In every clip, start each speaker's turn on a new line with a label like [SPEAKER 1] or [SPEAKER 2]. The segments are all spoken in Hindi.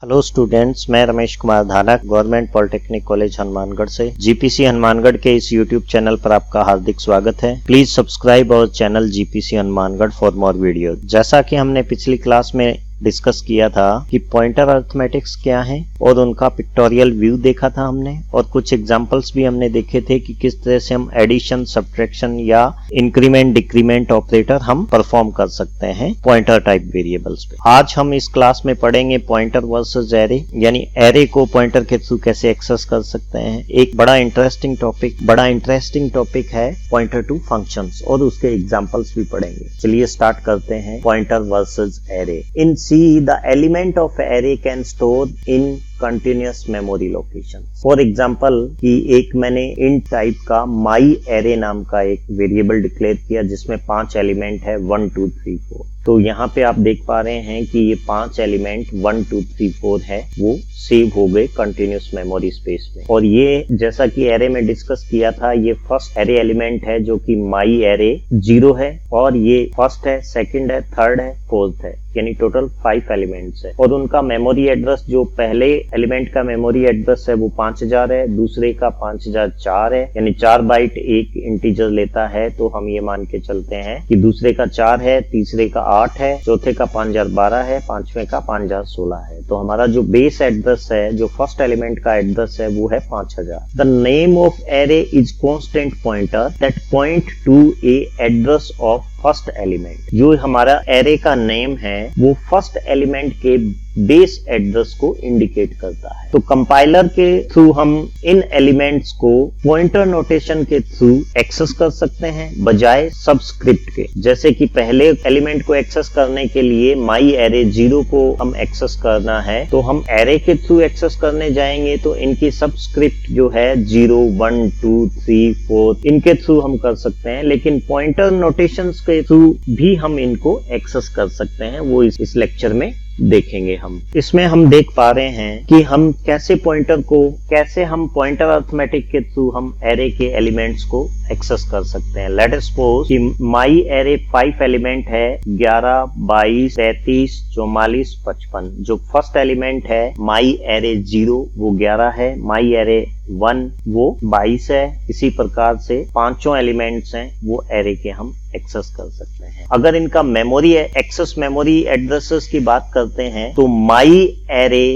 [SPEAKER 1] हेलो स्टूडेंट्स, मैं रमेश कुमार धानक गवर्नमेंट पॉलिटेक्निक कॉलेज हनुमानगढ़ से जीपीसी हनुमानगढ़ के इस यूट्यूब चैनल पर आपका हार्दिक स्वागत है। Please subscribe our channel GPC Hanumangarh for more video. जैसा कि हमने पिछली क्लास में डिस्कस किया था कि पॉइंटर अरिथमेटिक्स क्या है और उनका पिक्टोरियल व्यू देखा था हमने, और कुछ एग्जांपल्स भी हमने देखे थे कि किस तरह से हम एडिशन, सब्ट्रैक्शन या इंक्रीमेंट डिक्रीमेंट ऑपरेटर हम परफॉर्म कर सकते हैं पॉइंटर टाइप वेरिएबल्स पे। आज हम इस क्लास में पढ़ेंगे पॉइंटर वर्सेस एरे, यानी एरे को पॉइंटर के थ्रू कैसे एक्सेस कर सकते हैं। एक बड़ा इंटरेस्टिंग टॉपिक है पॉइंटर टू फंक्शंस, और उसके एग्जांपल्स भी पढ़ेंगे। चलिए स्टार्ट करते हैं। Pointer versus array. In C, the element of array can store in continuous memory location. For example, कि एक मैंने int टाइप का my array नाम का एक वेरिएबल डिक्लेयर किया जिसमें 5 एलिमेंट है 1 2 3 4। तो यहाँ पे आप देख पा रहे हैं कि ये 5 एलिमेंट 1 2 3 4 है, वो सेव हो गए कंटिन्यूस मेमोरी स्पेस में। और ये जैसा कि एरे में डिस्कस किया था, ये फर्स्ट एरे एलिमेंट है जो कि माई एरे 0 है, और ये फर्स्ट है, सेकंड है, थर्ड है, फोर्थ है, यानी टोटल 5 एलिमेंट्स है। और उनका मेमोरी एड्रेस, जो पहले एलिमेंट का मेमोरी एड्रेस है वो 5000 है, दूसरे का 5004 है, यानी 4 बाइट एक इंटीजर लेता है। तो हम ये मान के चलते हैं कि दूसरे का 4 है, तीसरे का 8 है, चौथे का 5012 है, पांचवें का 5016 है। तो हमारा जो बेस एड्रेस है, जो फर्स्ट एलिमेंट का एड्रेस है, वो है 5000। The name of array is constant pointer that point two A address of first element. जो हमारा एरे का नेम है वो फर्स्ट एलिमेंट के बेस एड्रेस को इंडिकेट करता है। तो कंपाइलर के थ्रू हम इन एलिमेंट्स को पॉइंटर नोटेशन के थ्रू एक्सेस कर सकते हैं बजाय सबस्क्रिप्ट के। जैसे कि पहले एलिमेंट को एक्सेस करने के लिए माई एरे 0 को हम एक्सेस करना है, तो हम एरे के थ्रू एक्सेस करने जाएंगे तो इनकी सबस्क्रिप्ट जो है 0 1 2 3 4 इनके थ्रू हम कर सकते हैं। लेकिन पॉइंटर नोटेशंस के थ्रू भी हम इनको एक्सेस कर सकते हैं, वो इस लेक्चर में देखेंगे। हम इसमें हम देख पा रहे हैं कि हम कैसे हम पॉइंटर अरिथमेटिक के थ्रू हम एरे के एलिमेंट्स को एक्सेस कर सकते हैं। लेट अस सपोज कि माई एरे 5 एलिमेंट है, 11 22 33 44 55। जो फर्स्ट एलिमेंट है माई एरे 0 वो 11 है, माई एरे 1 वो 22 है। इसी प्रकार से पांचों एलिमेंट्स हैं वो एरे के हम एक्सेस कर सकते हैं। अगर इनका मेमोरी एक्सेस मेमोरी एड्रेसेस की बात करते हैं तो माई एरे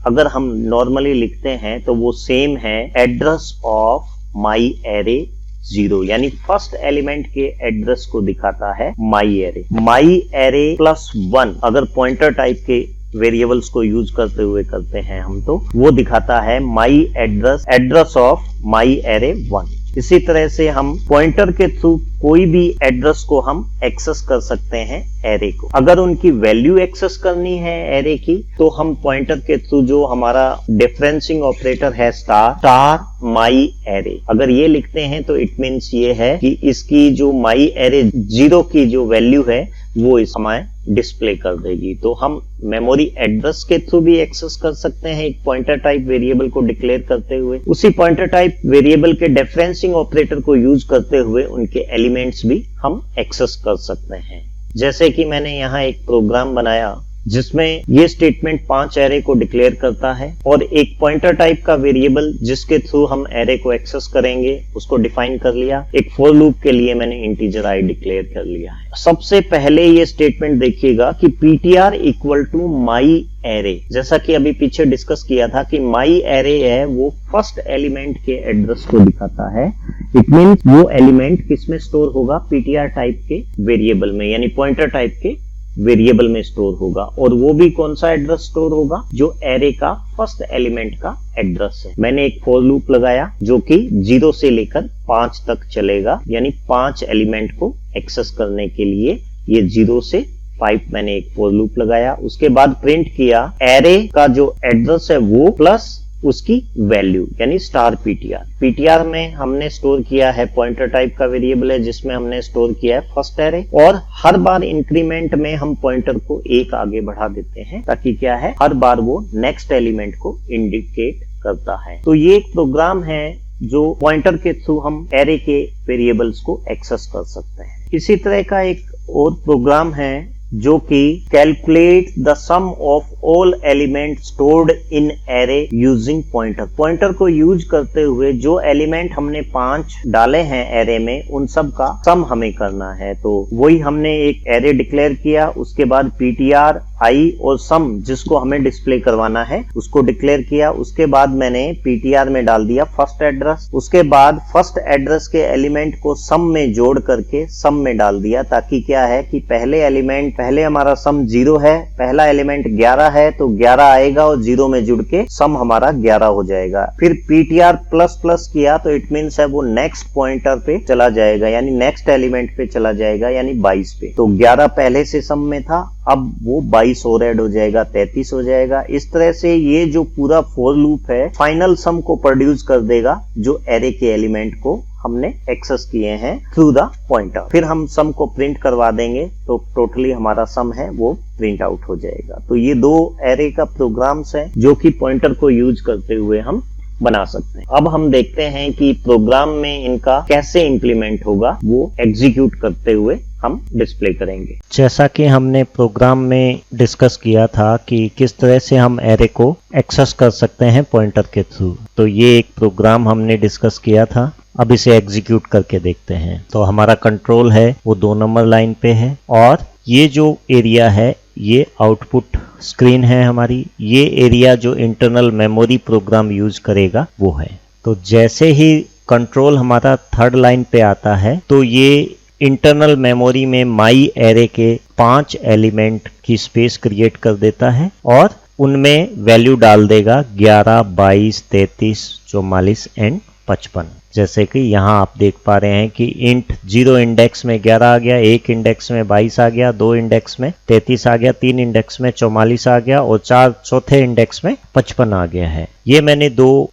[SPEAKER 1] अगर हम नॉर्मली लिखते हैं तो वो सेम है एड्रेस ऑफ माई एरे 0, यानी फर्स्ट एलिमेंट के एड्रेस को दिखाता है माई एरे प्लस 1। अगर पॉइंटर टाइप के वेरिएबल्स को यूज करते हुए करते हैं हम, तो वो दिखाता है माई एड्रेस ऑफ माई एरे 1। इसी तरह से हम पॉइंटर के थ्रू कोई भी एड्रेस को हम एक्सेस कर सकते हैं एरे को। अगर उनकी वैल्यू एक्सेस करनी है एरे की, तो हम पॉइंटर के थ्रू जो हमारा डिफरेंसिंग ऑपरेटर है स्टार माई एरे, अगर ये लिखते हैं तो इट मीन्स ये है कि इसकी जो माई एरे 0 की जो वैल्यू है वो इस हमें डिस्प्ले कर देगी। तो हम मेमोरी एड्रेस के थ्रू भी एक्सेस कर सकते हैं एक पॉइंटर टाइप वेरिएबल को डिक्लेयर करते हुए। उसी पॉइंटर टाइप वेरिएबल के डिफरेंसिंग ऑपरेटर को यूज करते हुए उनके एलिमेंट्स भी हम एक्सेस कर सकते हैं। जैसे कि मैंने यहाँ एक प्रोग्राम बनाया जिसमें ये स्टेटमेंट 5 एरे को डिक्लेयर करता है, और एक पॉइंटर टाइप का वेरिएबल जिसके थ्रू हम एरे को एक्सेस करेंगे उसको डिफाइन कर लिया। एक फॉर लूप के लिए मैंने इंटीजर आई डिक्लेयर कर लिया है। सबसे पहले ये स्टेटमेंट देखिएगा कि ptr equal to my array. जैसा कि अभी पीछे डिस्कस किया था कि माई एरे है वो फर्स्ट एलिमेंट के एड्रेस को दिखाता है। इट मीन्स वो एलिमेंट किसमें स्टोर होगा, ptr टाइप के वेरिएबल में, यानी पॉइंटर टाइप के वेरिएबल में स्टोर होगा। और वो भी कौन सा एड्रेस स्टोर होगा, जो एरे का फर्स्ट एलिमेंट का एड्रेस है। मैंने एक फॉर लूप लगाया जो कि 0 से लेकर 5 तक चलेगा, यानी 5 एलिमेंट को एक्सेस करने के लिए ये 0 से 5 मैंने एक फॉर लूप लगाया। उसके बाद प्रिंट किया एरे का जो एड्रेस है वो प्लस उसकी वैल्यू, यानी स्टार पीटीआर में हमने स्टोर किया है पॉइंटर टाइप का वेरिएबल है जिसमें हमने स्टोर किया है फर्स्ट एरे, और हर बार इंक्रीमेंट में हम पॉइंटर को एक आगे बढ़ा देते हैं ताकि क्या है, हर बार वो नेक्स्ट एलिमेंट को इंडिकेट करता है। तो ये एक प्रोग्राम है जो पॉइंटर के थ्रू हम एरे के वेरिएबल्स को एक्सेस कर सकते हैं। इसी तरह का एक और प्रोग्राम है जो कि calculate the sum of all element stored in array using pointer. Pointer को यूज करते हुए जो एलिमेंट हमने 5 डाले हैं एरे में, उन सब का सम हमें करना है। तो वही हमने एक एरे डिक्लेयर किया, उसके बाद पीटीआर आई और सम जिसको हमें डिस्प्ले करवाना है उसको डिक्लेयर किया। उसके बाद मैंने पीटीआर में डाल दिया फर्स्ट एड्रेस, उसके बाद फर्स्ट एड्रेस के एलिमेंट को सम में जोड़ करके सम में डाल दिया, ताकि क्या है कि पहले हमारा सम 0 है, पहला एलिमेंट 11 है तो 11 आएगा और 0 में जुड़ के सम हमारा 11 हो जाएगा। फिर पीटीआर प्लस प्लस किया तो इट मीन्स है वो नेक्स्ट पॉइंटर पे चला जाएगा, यानी नेक्स्ट एलिमेंट पे चला जाएगा, यानी 22 पे। तो 11 पहले से सम में था, अब वो 22 और ऐड हो जाएगा, 33 हो जाएगा। इस तरह से ये जो पूरा फॉर लूप है फाइनल सम को प्रोड्यूस कर देगा जो एरे के एलिमेंट को हमने एक्सेस किए हैं थ्रू द पॉइंटर। फिर हम सम को प्रिंट करवा देंगे तो टोटली हमारा सम है वो प्रिंट आउट हो जाएगा। तो ये 2 एरे का प्रोग्राम्स हैं जो कि पॉइंटर को यूज करते हुए हम बना सकते हैं। अब हम देखते हैं कि प्रोग्राम में इनका कैसे इंप्लीमेंट होगा, वो एग्जीक्यूट करते हुए हम डिस्प्ले करेंगे। जैसा कि हमने प्रोग्राम में डिस्कस किया था कि किस तरह से हम एरे को एक्सेस कर सकते हैं पॉइंटर के थ्रू, तो ये एक प्रोग्राम हमने डिस्कस किया था। अब इसे एग्जीक्यूट करके देखते हैं। तो हमारा कंट्रोल है वो 2 नंबर लाइन पे है और ये जो एरिया है ये आउटपुट स्क्रीन है हमारी। ये एरिया जो इंटरनल मेमोरी प्रोग्राम यूज करेगा वो है। तो जैसे ही कंट्रोल हमारा 3rd लाइन पे आता है तो ये इंटरनल मेमोरी में माई एरे के 5 एलिमेंट की स्पेस क्रिएट कर देता है और उनमें वैल्यू डाल देगा 11, 22, 33, 44 एंड 55। जैसे कि यहाँ आप देख पा रहे हैं कि इंट 0 इंडेक्स में 11 आ गया, 1 इंडेक्स में 22 आ गया, 2 इंडेक्स में 33 आ गया, 3 इंडेक्स में 44 आ गया और 4 इंडेक्स में 55 आ गया है। ये मैंने 2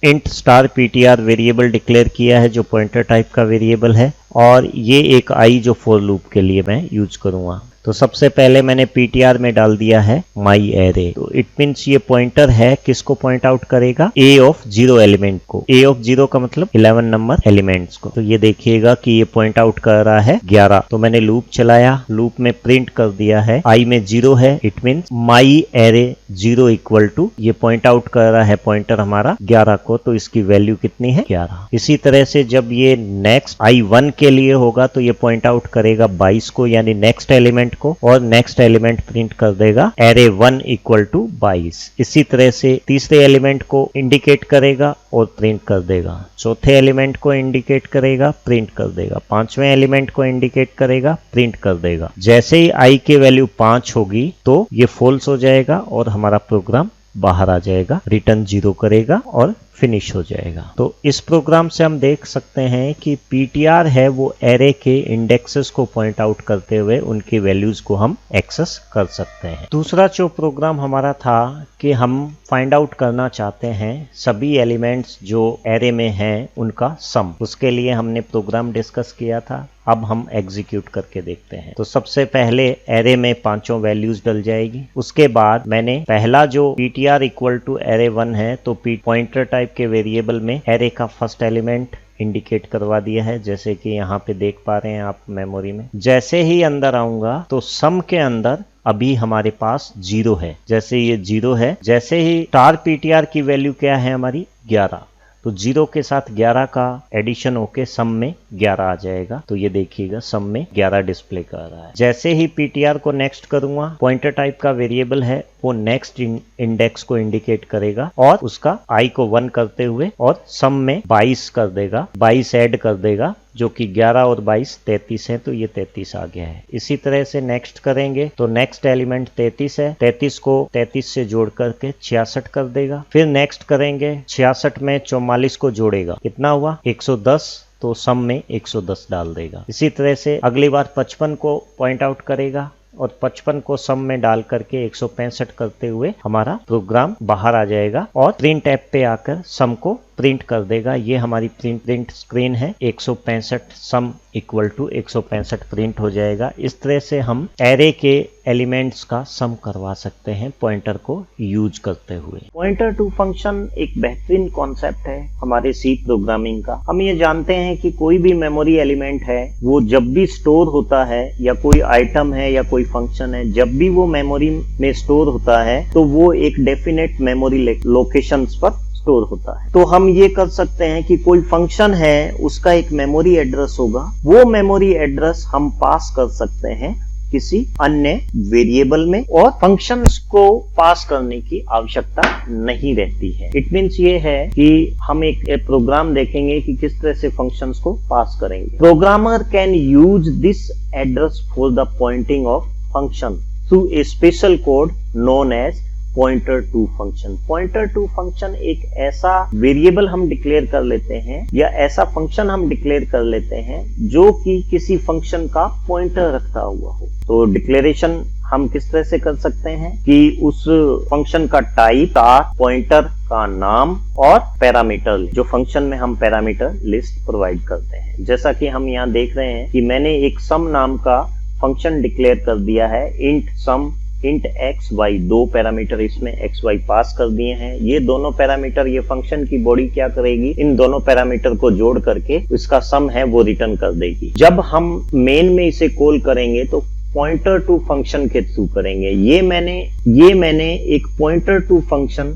[SPEAKER 1] int star PTR variable declare किया है जो पॉइंटर टाइप का वेरिएबल है, और ये एक आई जो फॉर लूप के लिए मैं यूज करूंगा। तो सबसे पहले मैंने पीटीआर में डाल दिया है माई एरे। तो इट मीन्स ये पॉइंटर है किसको पॉइंट आउट करेगा, ए ऑफ 0 एलिमेंट को। ए ऑफ 0 का मतलब 11 नंबर एलिमेंट्स को। तो ये देखिएगा कि ये पॉइंट आउट कर रहा है 11। तो मैंने लूप चलाया, लूप में प्रिंट कर दिया है आई में 0 है, it means my array 0 equal to, ये पॉइंट आउट कर रहा है पॉइंटर हमारा 11 को, तो इसकी वैल्यू कितनी है 11। इसी तरह से जब ये नेक्स्ट आई 1 के लिए होगा तो ये पॉइंट आउट करेगा 22 को, यानी नेक्स्ट एलिमेंट को, और नेक्स्ट एलिमेंट प्रिंट कर देगा एरे 1 इक्वल टू 22। इसी तरह से तीसरे एलिमेंट को इंडिकेट करेगा और प्रिंट कर देगा, चौथे एलिमेंट को इंडिकेट करेगा, प्रिंट कर देगा, 5वें एलिमेंट को इंडिकेट करेगा, प्रिंट कर देगा। जैसे ही आई की वैल्यू 5 होगी तो ये फॉल्स हो जाएगा और हमारा प्रोग्राम बाहर आ जाएगा, रिटर्न 0 करेगा और फिनिश हो जाएगा। तो इस प्रोग्राम से हम देख सकते हैं कि पीटीआर है वो एरे के इंडेक्सेस को पॉइंट आउट करते हुए उनकी वैल्यूज को हम एक्सेस कर सकते हैं। दूसरा जो प्रोग्राम हमारा था कि हम फाइंड आउट करना चाहते हैं सभी एलिमेंट्स जो एरे में हैं उनका सम, उसके लिए हमने प्रोग्राम डिस्कस किया था। अब हम एग्जीक्यूट करके देखते हैं। तो सबसे पहले एरे में 5 वैल्यूज डल जाएगी। उसके बाद मैंने पहला जो ptr इक्वल टू एरे 1 है तो पॉइंटर टाइप के वेरिएबल में एरे का फर्स्ट एलिमेंट इंडिकेट करवा दिया है, जैसे कि यहाँ पे देख पा रहे हैं आप मेमोरी में। जैसे ही अंदर आऊंगा तो सम के अंदर अभी हमारे पास 0 है, जैसे ये 0 है, जैसे ही स्टार पीटीआर की वैल्यू क्या है हमारी 11, तो 0 के साथ 11 का एडिशन होके सम में 11 आ जाएगा। तो ये देखिएगा सम में 11 डिस्प्ले कर रहा है। जैसे ही पीटीआर को नेक्स्ट करूंगा, पॉइंटर टाइप का वेरिएबल है वो नेक्स्ट इंडेक्स को इंडिकेट करेगा और उसका आई को 1 करते हुए और सम में 22 कर देगा, 22 ऐड कर देगा, जो कि 11 और 22 33 है, तो ये 33 आ गया है। इसी तरह से नेक्स्ट करेंगे तो नेक्स्ट एलिमेंट 33 है, 33 को 33 से जोड़ करके 66 कर देगा। फिर नेक्स्ट करेंगे 66 में 44 को जोड़ेगा, कितना हुआ 110, तो सम में 110 डाल देगा। इसी तरह से अगली बार 55 को पॉइंट आउट करेगा और 55 को सम में डाल करके 165 करते हुए हमारा प्रोग्राम बाहर आ जाएगा और प्रिंट ऐप पे आकर सम को प्रिंट कर देगा। ये हमारी प्रिंट स्क्रीन है, 165 सम इक्वल टू 165 प्रिंट हो जाएगा। इस तरह से हम एरे के एलिमेंट्स का सम करवा सकते हैं पॉइंटर को यूज करते हुए। पॉइंटर टू फंक्शन एक बेहतरीन कॉन्सेप्ट है हमारे सी प्रोग्रामिंग का। हम ये जानते हैं कि कोई भी मेमोरी एलिमेंट है वो जब भी स्टोर होता है, या कोई आइटम है या कोई फंक्शन है, जब भी वो मेमोरी में स्टोर होता है तो वो एक डेफिनेट मेमोरी लोकेशंस पर स्टोर होता है। तो हम ये कर सकते हैं कि कोई फंक्शन है उसका एक मेमोरी एड्रेस होगा, वो मेमोरी एड्रेस हम पास कर सकते हैं किसी अन्य वेरिएबल में, और फंक्शंस को पास करने की आवश्यकता नहीं रहती है। इट मीन्स ये है कि हम एक प्रोग्राम देखेंगे कि किस तरह से फंक्शंस को पास करेंगे। Programmer can use this address for the pointing of function through a special code known as pointer to function. Pointer to function एक ऐसा वेरिएबल हम डिक्लेयर कर लेते हैं या ऐसा फंक्शन हम डिक्लेयर कर लेते हैं जो कि किसी फंक्शन का पॉइंटर रखता हुआ हो। तो डिक्लेरेशन हम किस तरह से कर सकते हैं कि उस फंक्शन का टाइप, पॉइंटर का नाम और पैरामीटर, जो फंक्शन में हम पैरामीटर लिस्ट प्रोवाइड करते हैं। जैसा कि हम यहाँ देख रहे हैं कि मैंने एक सम नाम का फंक्शन डिक्लेयर कर दिया है, इंट सम, इंट एक्स वाई, दो पैरामीटर इसमें एक्स वाई पास कर दिए हैं। ये दोनों पैरामीटर, ये फंक्शन की बॉडी क्या करेगी, इन दोनों पैरामीटर को जोड़ करके इसका सम है वो रिटर्न कर देगी। जब हम मेन में इसे कॉल करेंगे तो पॉइंटर टू फंक्शन के थ्रू करेंगे। ये मैंने एक पॉइंटर टू फंक्शन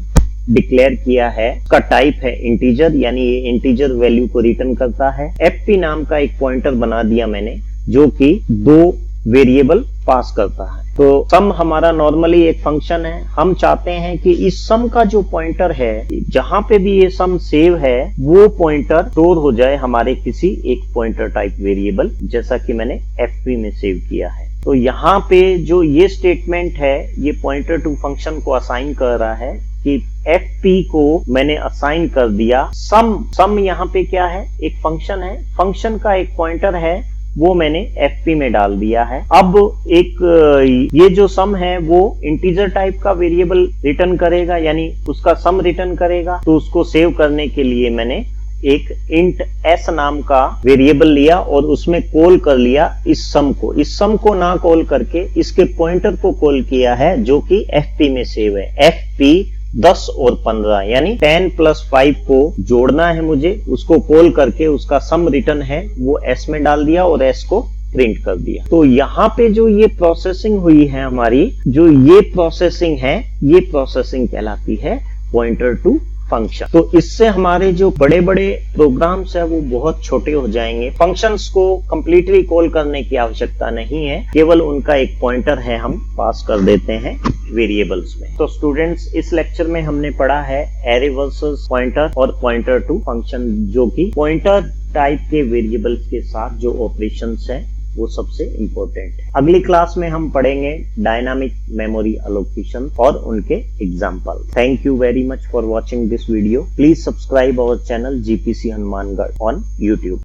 [SPEAKER 1] डिक्लेयर किया है, उसका टाइप है इंटीजर, यानी ये इंटीजर वैल्यू को रिटर्न करता है। fp नाम का एक पॉइंटर बना दिया मैंने जो कि दो वेरिएबल पास करता है। तो सम हमारा नॉर्मली एक फंक्शन है। हम चाहते हैं कि इस सम का जो पॉइंटर है, जहां पे भी ये सम सेव है, वो पॉइंटर स्टोर हो जाए हमारे किसी एक पॉइंटर टाइप वेरिएबल, जैसा कि मैंने fp में सेव किया है। तो यहाँ पे जो ये स्टेटमेंट है, ये पॉइंटर टू फंक्शन को असाइन कर रहा है कि fp को मैंने असाइन कर दिया सम यहाँ पे क्या है, एक फंक्शन है, फंक्शन का एक पॉइंटर है, वो मैंने fp में डाल दिया है। अब एक ये जो सम है वो इंटीजर टाइप का वेरिएबल रिटर्न करेगा, यानी उसका सम रिटर्न करेगा। तो उसको सेव करने के लिए मैंने एक इंट s नाम का वेरिएबल लिया और उसमें कॉल कर लिया इस सम को ना कॉल करके इसके पॉइंटर को कॉल किया है जो कि fp में सेव है। fp 10 और 15, यानी 10 + 5 को जोड़ना है मुझे, उसको कॉल करके उसका सम रिटर्न है वो s में डाल दिया और s को प्रिंट कर दिया। तो यहाँ पे जो ये प्रोसेसिंग हुई है हमारी, जो ये प्रोसेसिंग है, ये प्रोसेसिंग कहलाती है पॉइंटर टू फंक्शन। तो इससे हमारे जो बड़े बड़े प्रोग्राम्स है वो बहुत छोटे हो जाएंगे। फंक्शंस को कंप्लीटली कॉल करने की आवश्यकता नहीं है, केवल उनका एक पॉइंटर है हम पास कर देते हैं वेरिएबल्स में। तो स्टूडेंट्स, इस लेक्चर में हमने पढ़ा है एरे वर्सेस पॉइंटर और पॉइंटर टू फंक्शन, जो कि पॉइंटर टाइप के वेरिएबल्स के साथ जो ऑपरेशंस है वो सबसे इंपॉर्टेंट है। अगली क्लास में हम पढ़ेंगे डायनामिक मेमोरी एलोकेशन और उनके example. Thank you very much for watching this video. Please subscribe our channel GPC Hanumangarh on YouTube.